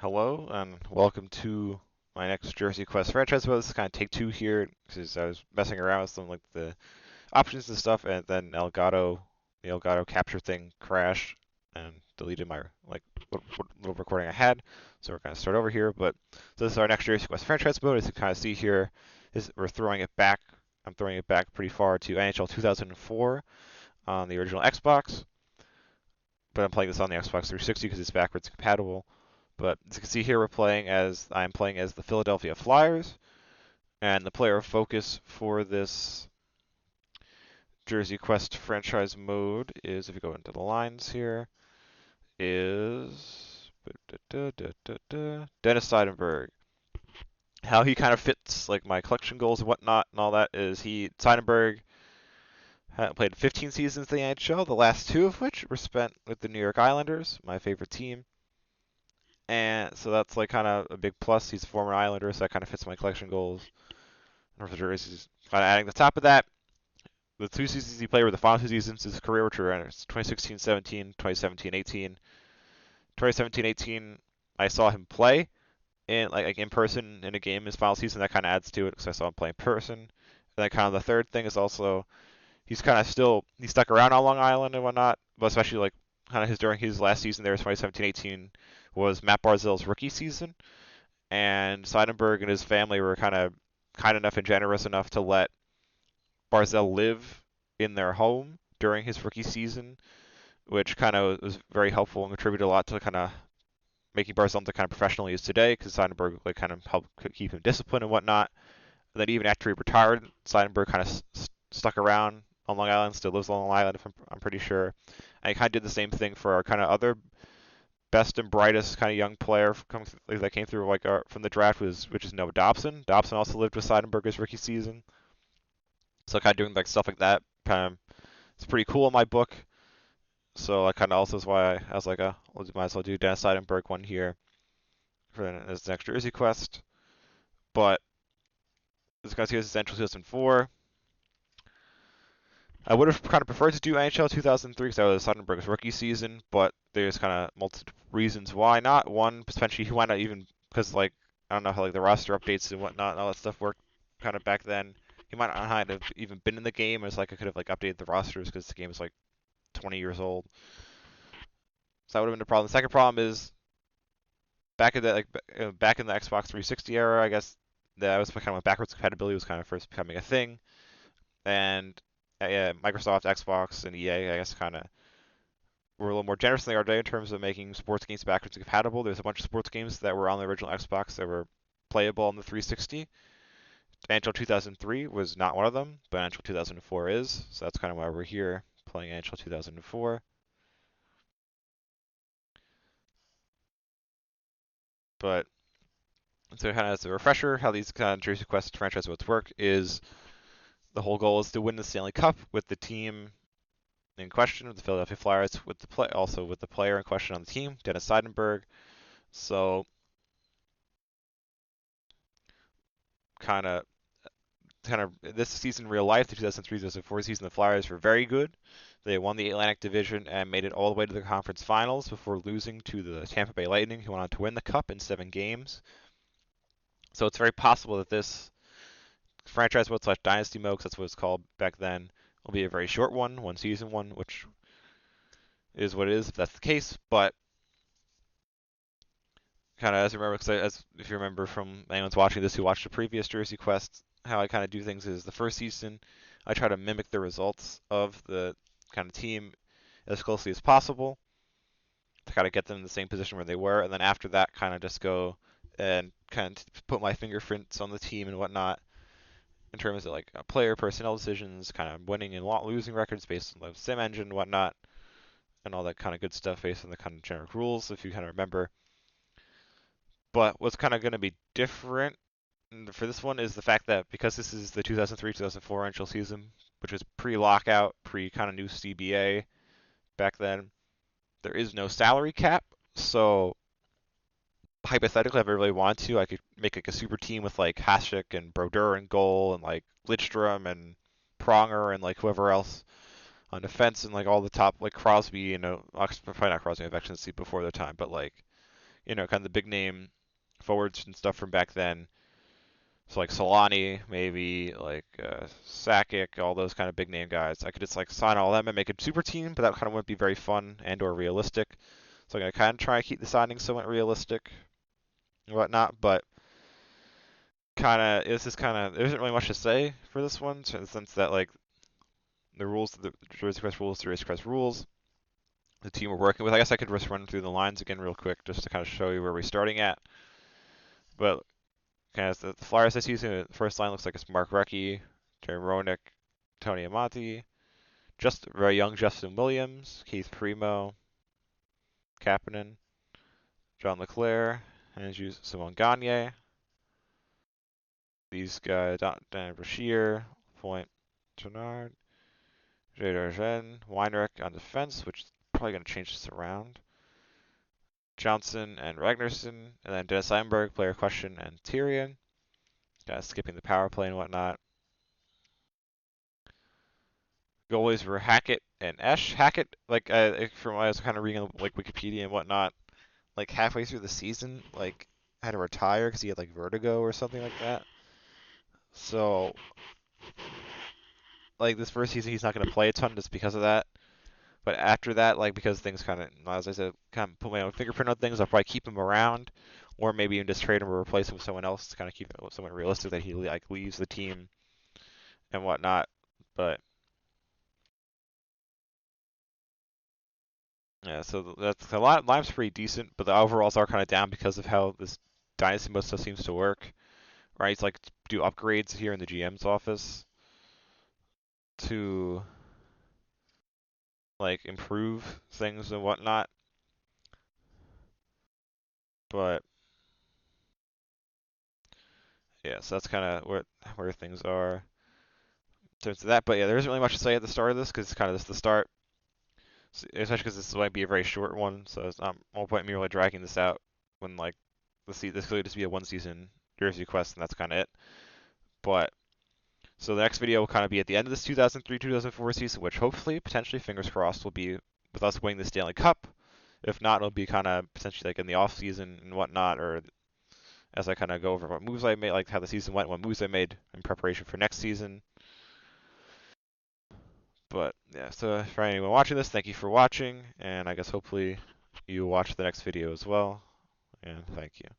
Hello and welcome to my next Jersey Quest franchise mode. This is kind of take two here because I was messing around with some like the options and stuff, and then the Elgato capture thing crashed and deleted my like little recording I had. So we're gonna start over here. But so this is our next Jersey Quest franchise mode. As you kind of see here, is we're throwing it back. I'm throwing it back pretty far to NHL 2004 on the original Xbox, but I'm playing this on the Xbox 360 because it's backwards compatible. But as you can see here, I'm playing as the Philadelphia Flyers, and the player of focus for this Jersey Quest franchise mode is, if you go into the lines here, is Dennis Seidenberg. How he kind of fits like my collection goals and whatnot and all that is Seidenberg played 15 seasons in the NHL, the last two of which were spent with the New York Islanders, my favorite team. And so that's like kind of a big plus. He's a former Islander, so that kind of fits my collection goals. And for jerseys, kind of adding the top of that, the two seasons he played were the final two seasons of his career, which were 2016-17, 2017-18. 2017-18, I saw him play like in person in a game his final season. That kind of adds to it because I saw him play in person. And then kind of the third thing is also he's kind of he stuck around on Long Island and whatnot, but especially like kind of during his last season there, 2017-18, was Matt Barzal's rookie season, and Seidenberg and his family were kind enough and generous enough to let Barzal live in their home during his rookie season, which kind of was very helpful and contributed a lot to kind of making Barzal the kind of professional he is today, because Seidenberg like kind of helped keep him disciplined and whatnot. And then even after he retired, Seidenberg kind of stuck around on Long Island, still lives on Long Island, if I'm pretty sure. And he kind of did the same thing for our kind of other best and brightest kind of young player that came through from the draft, which is Noah Dobson. Dobson also lived with Seidenberg his rookie season, so kind of doing like stuff like that kind of it's pretty cool in my book. So I kind of also is why I was like, might as well do Dennis Seidenberg one here for this next Jersey Quest. But this guy's here is Central 2004. I would have kind of preferred to do NHL 2003 because that was Seidenberg's rookie season, but there's kind of multiple reasons why not. One, potentially he might not even, because like, I don't know how like the roster updates and whatnot and all that stuff worked kind of back then. He might not have even been in the game as like I could have like updated the rosters because the game is like 20 years old. So that would have been a problem. The second problem is back in the Xbox 360 era, I guess that was kind of when backwards compatibility was kind of first becoming a thing, and yeah, Microsoft, Xbox, and EA, I guess, kind of were a little more generous than they are today in terms of making sports games backwards compatible. There's a bunch of sports games that were on the original Xbox that were playable on the 360. NHL 2003 was not one of them, but NHL 2004 is, so that's kind of why we're here playing NHL 2004. But so kind of as a refresher, how these kind of Jersey Quest franchise modes work is the whole goal is to win the Stanley Cup with the team in question, with the Philadelphia Flyers, also with the player in question on the team, Dennis Seidenberg. So kind of this season in real life, the 2003-2004 season, the Flyers were very good. They won the Atlantic Division and made it all the way to the conference finals before losing to the Tampa Bay Lightning, who went on to win the Cup in 7 games. So it's very possible that this franchise mode / Dynasty mode, 'cause that's what it's called back then, will be a very short one season one, which is what it is if that's the case. But kind of as if you remember from anyone's watching this who watched the previous Jersey Quest, how I kind of do things is the first season I try to mimic the results of the kind of team as closely as possible to kind of get them in the same position where they were, and then after that kind of just go and kind of put my fingerprints on the team and whatnot in terms of like player personnel decisions, kind of winning and losing records based on the sim engine and whatnot, and all that kind of good stuff based on the kind of generic rules if you kind of remember. But what's kind of going to be different for this one is the fact that because this is the 2003-2004 NHL season, which was pre-lockout, pre kind of new CBA back then, there is no salary cap. So hypothetically, if I really want to, I could make like a super team with like Hasek and Brodeur in goal and like Lidstrom and Pronger and like whoever else on defense and like all the top like Crosby, probably not Crosby, I've actually seen before their time, but like kind of the big name forwards and stuff from back then. So like Solani, maybe like Sakic, all those kind of big name guys. I could just like sign all of them and make a super team, but that kind of wouldn't be very fun and or realistic. So I'm gonna kind of try and keep the signings somewhat realistic and whatnot. But there isn't really much to say for this one, in the sense that like the Jersey Crest rules, the Race Crest rules. The team we're working with. I guess I could just run through the lines again real quick just to kind of show you where we're starting at. But kind of the Flyers this season, the first line looks like it's Mark Recchi, Jeremy Roenick, Tony Amonte, just very young Justin Williams, Keith Primo, Kapanen, John Leclerc, Andrew Simon Gagne. These guys, Dan Brashear, Point Bernard, Jay Dargen, Weinrich on defense, which is probably going to change this around. Johnson and Ragnarsson, and then Dennis Seidenberg, player question, and Tyrion. Guys skipping the power play and whatnot. Goalies were Hackett and Esch. Hackett, like from what I was kind of reading like Wikipedia and whatnot, like halfway through the season, like had to retire because he had like vertigo or something like that. So like this first season, he's not going to play a ton just because of that. But after that, like because things kind of, as I said, kind of put my own fingerprint on things, I'll probably keep him around, or maybe even just trade him or replace him with someone else to kind of keep it somewhat realistic that he like leaves the team and whatnot. But yeah, so that's a lot. Lime's pretty decent, but the overalls are kind of down because of how this Dynasty mode stuff seems to work. Right, it's like do upgrades here in the GM's office to like improve things and whatnot. But yeah, so that's kind of where things are in terms of that. But yeah, there isn't really much to say at the start of this because it's kind of just the start, especially because this might be a very short one. So it's not no point in me really dragging this out when like this could just be a one season Jersey Quest and that's kind of it. But so the next video will kind of be at the end of this 2003-2004 season, which hopefully, potentially, fingers crossed, will be with us winning the Stanley Cup. If not, it'll be kind of potentially like in the off season and whatnot, or as I kind of go over what moves I made, like how the season went, what moves I made in preparation for next season. But yeah, so for anyone watching this, thank you for watching, and I guess hopefully you watch the next video as well, and thank you.